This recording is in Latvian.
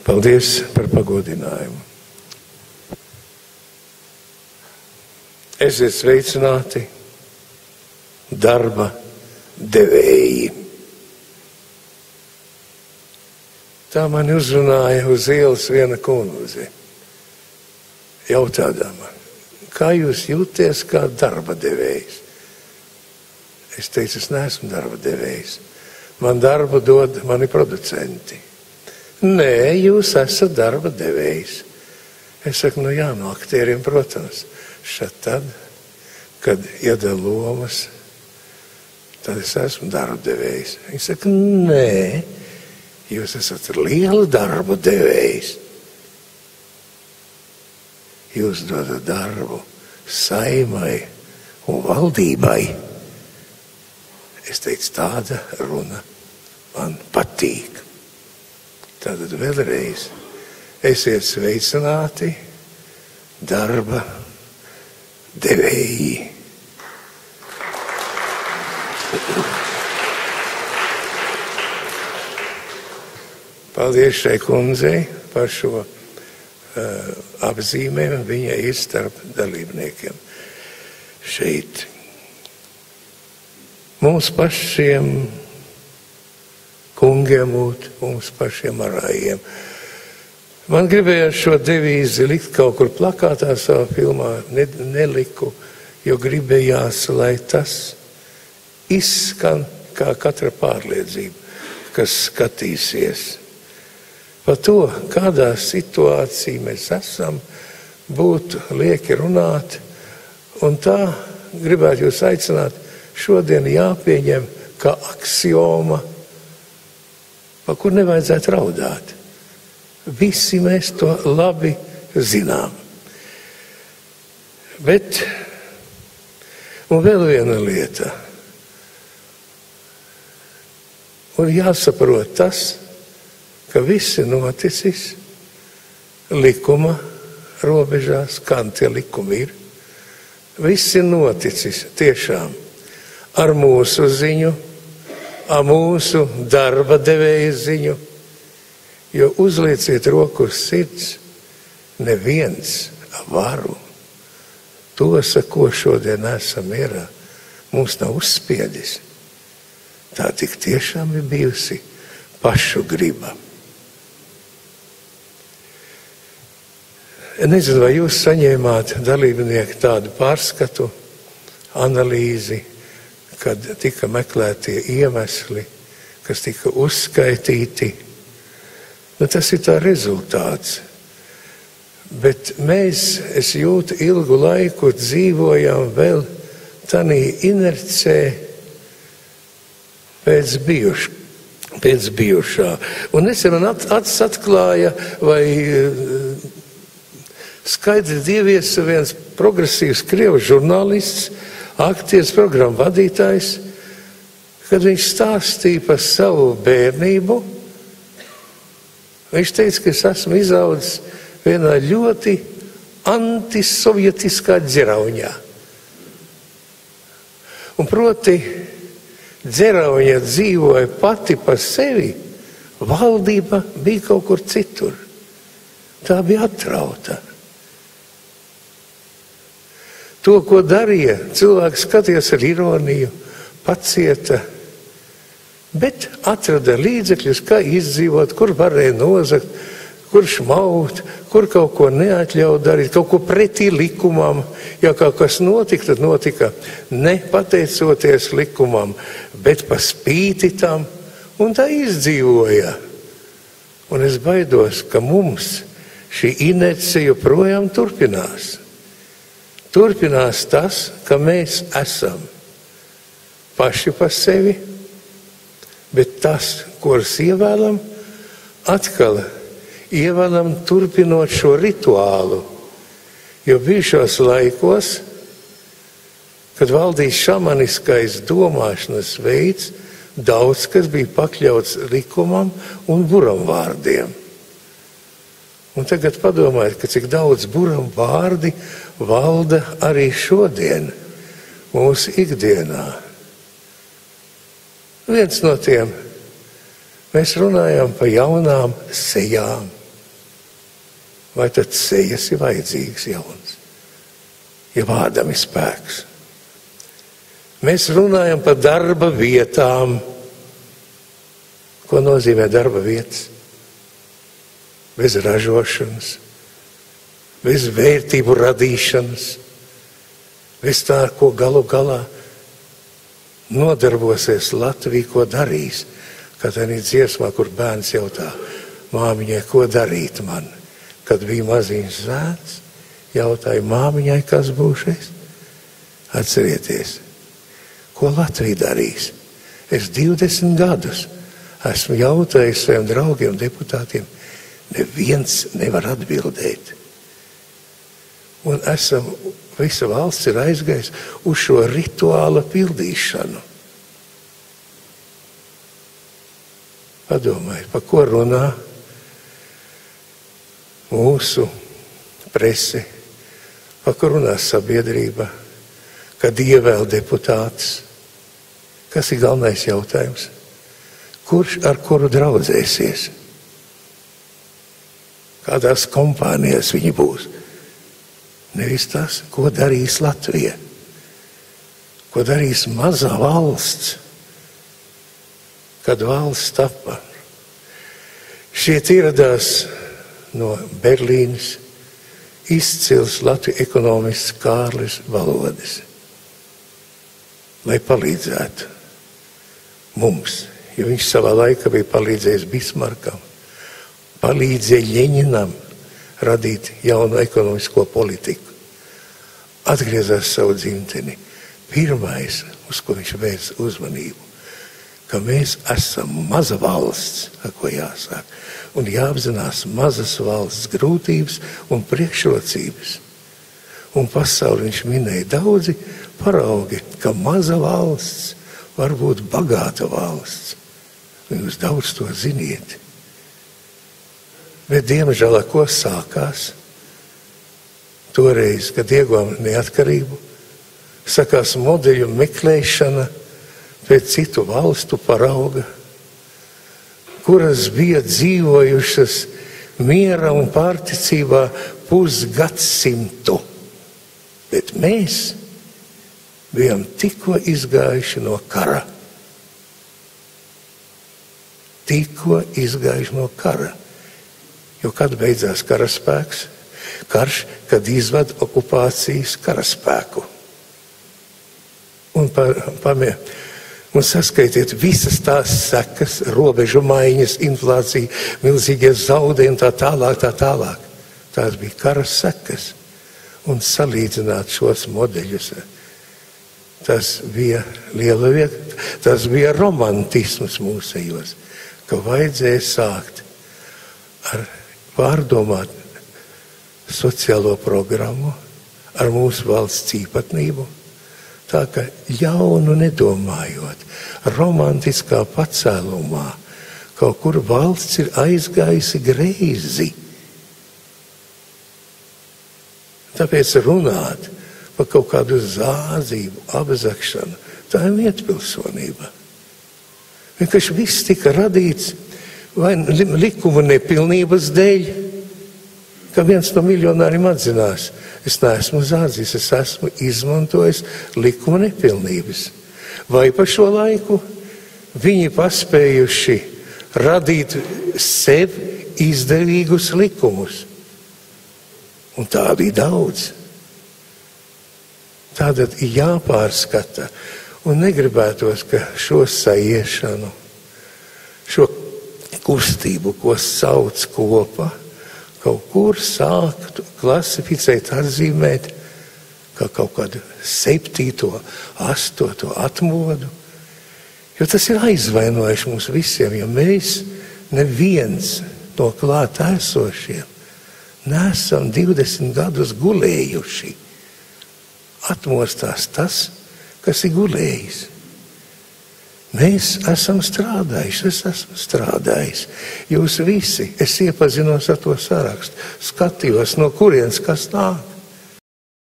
Paldies par pagodinājumu. Esiet sveicināti, darba devēji. Tā mani uzrunāja uz ielas viena kundze. Jautādama, kā jūs jūties kā darba devējs? Es teicu, es neesmu darba devējs. Man darbu dod mani producenti. Nē, jūs esat darba devējs. Es saku, nu jā, no aktieriem, protams. Šad tad, kad iedala lomas, tad es esmu darba devējs. Viņi saka, nē, jūs esat liela darba devējs. Jūs dodat darbu Saeimai un valdībai. Es teicu, tāda runa man patīk. Tātad vēlreiz esiet sveicināti, darba devēji. Paldies šai kundzei par šo apzīmēm. Viņa ir starp dalībniekiem šeit. Mums pašiem kungiem būt, mums pašiem arājiem. Man gribējās šo devīzi likt kaut kur plakātā savā filmā, neliku, jo gribējās, lai tas izskan kā katra pārliedzība, kas skatīsies. Par to, kādā situācijā mēs esam, būtu lieki runāt, un tā gribētu jūs aicināt, šodien jāpieņem kā aksioma, pa kur nevajadzētu raudāt. Visi mēs to labi zinām. Bet, un vēl viena lieta, un jāsaprot tas, ka viss ir noticis likuma robežās, kā tie likumi ir. Viss ir noticis tiešām ar mūsu ziņu, ar mūsu darba devēja ziņu, jo uzlieciet roku uz sirds, neviens varu. Tos, ko šodien esam mierā, mums nav uzspiedis. Tā tik tiešām ir bijusi pašu griba. Nezinu, vai jūs saņēmāt dalībnieku tādu pārskatu, analīzi, kad tika meklētie iemesli, kas tika uzskaitīti. Nu, tas ir tā rezultāts. Bet mēs, es jūtu, ilgu laiku dzīvojam vēl tādā inercē pēc bijušā. Un nesen man acis atklāja, vai skaidri dieviesa viens progresīvs krievu žurnālists, aktieris, programmu vadītājs, kad viņš stāstīja par savu bērnību. Viņš teica, ka es esmu izaudzis vienā ļoti antisovietiskā dzerauņā. Un proti, dzerauņa dzīvoja pati par sevi, valdība bija kaut kur citur. Tā bija atrauta. To, ko darīja, cilvēks skatījās ar ironiju, pacieta, bet atrada līdzekļus, kā izdzīvot, kur varēja nozagt, kur šmaut, kur kaut ko neatļaut darīt, kaut ko pretī likumam. Ja kaut kas notika, tad notika ne pateicoties likumam, bet pa spīti tam, un tā izdzīvoja. Un es baidos, ka mums šī inerce joprojām turpinās. Turpinās tas, ka mēs esam paši par sevi, bet tas, kurus ievēlam, atkal ievēlam turpinot šo rituālu. Jo bijušos laikos, kad valdīja šamaniskais domāšanas veids, daudz kas bija pakļauts likumam un buramvārdiem. Un tagad padomājiet, ka cik daudz buramvārdi valda arī šodien mūsu ikdienā. Viens no tiem, mēs runājam par jaunām sejām. vai tad sejas ir vajadzīgs jauns, ja vārdam ir spēks. Mēs runājam par darba vietām. Ko nozīmē darba vietas? Bez ražošanas, bez vērtību radīšanas, bez tā, ko galu galā nodarbosies Latvija, ko darīs. Kad arī dziesmā, kur bērns jautā māmiņai, ko darīt man. Kad bija maziņš zēns, jautāja māmiņai, kas būšais. Atcerieties, ko Latvija darīs. Es 20 gadus esmu jautājis saviem draugiem, deputātiem, neviens nevar atbildēt. Un visa valsts ir aizgājis uz šo rituāla pildīšanu. Padomājiet, par ko runā mūsu prese, par ko runā sabiedrība, kad ievēl deputātus. Kas ir galvenais jautājums? Kurš ar kuru draudzēsies? Kādās kompānijās viņi būs? Nevis tas, ko darīs Latvija, ko darīs mazā valsts, kad valsts tapa. Šie ieradās no Berlīnes izcils Latvijas ekonomists Kārlis Valodis, lai palīdzētu mums, jo viņš savā laikā bija palīdzējis Bismarkam, palīdzēja Ļeņinam radīt jaunu ekonomisko politiku. Atgriezās savu dzimteni. Pirmais, uz ko viņš vērs uzmanību, ka mēs esam maza valsts, ar ko jāsāk, un jāapzinās mazas valsts grūtības un priekšrocības. Un pasauli viņš minēja daudzi paraugi, ka maza valsts var būt bagāta valsts. Un jūs daudz to ziniet. Bet, diemžēl, ar ko sākās? Toreiz, kad ieguvām neatkarību, sākās modeļu meklēšana pēc citu valstu parauga, kuras bija dzīvojušas miera un pārticībā pusgadsimtu. Bet mēs bijām tikko izgājuši no kara. Tikko izgājuši no kara. Jo kad beidzās karaspēks? Karš, kad izvada okupācijas karaspēku. Un saskaitiet visas tās sekas, robežu maiņas, inflācija, milzīgie zaudējumi, tā tālāk. Tās bija kara sekas. Un salīdzināt šos modeļus, tas bija liela vieta, tas bija romantisms mūsejos, ka vajadzēja sākt ar pārdomāt sociālo programmu, ar mūsu valsts īpatnību, tā ka jaunu nedomājot, romantiskā pacēlumā, kaut kur valsts ir aizgājusi greizi. Tāpēc runāt par kaut kādu zādzību, apzakšanu, tā ir mietpilsonība. Vienkārši viss tika radīts vai likuma nepilnības dēļ, ka viens no miljonāriem atzinās, es neesmu zādzis, es esmu izmantojis likuma nepilnības. Vai pa šo laiku viņi paspējuši radīt sev izdevīgus likumus. Un tādu ir daudz. Tātad ir jāpārskata. Un negribētos, ka šo sajiešanu, šo kustību, ko sauc kopā, kaut kur sāktu klasificēt, atzīmēt, kā kaut kādu 7., 8. atmodu. Jo tas ir aizvainojuši mums visiem, jo mēs neviens no klāt esošiem neesam 20 gadus gulējuši. Atmostās tas, kas ir gulējis. Mēs esam strādājuši, es esmu strādājis. Jūs visi, es iepazinos ar to sarakstu, skatījos, no kurienes kas nāk.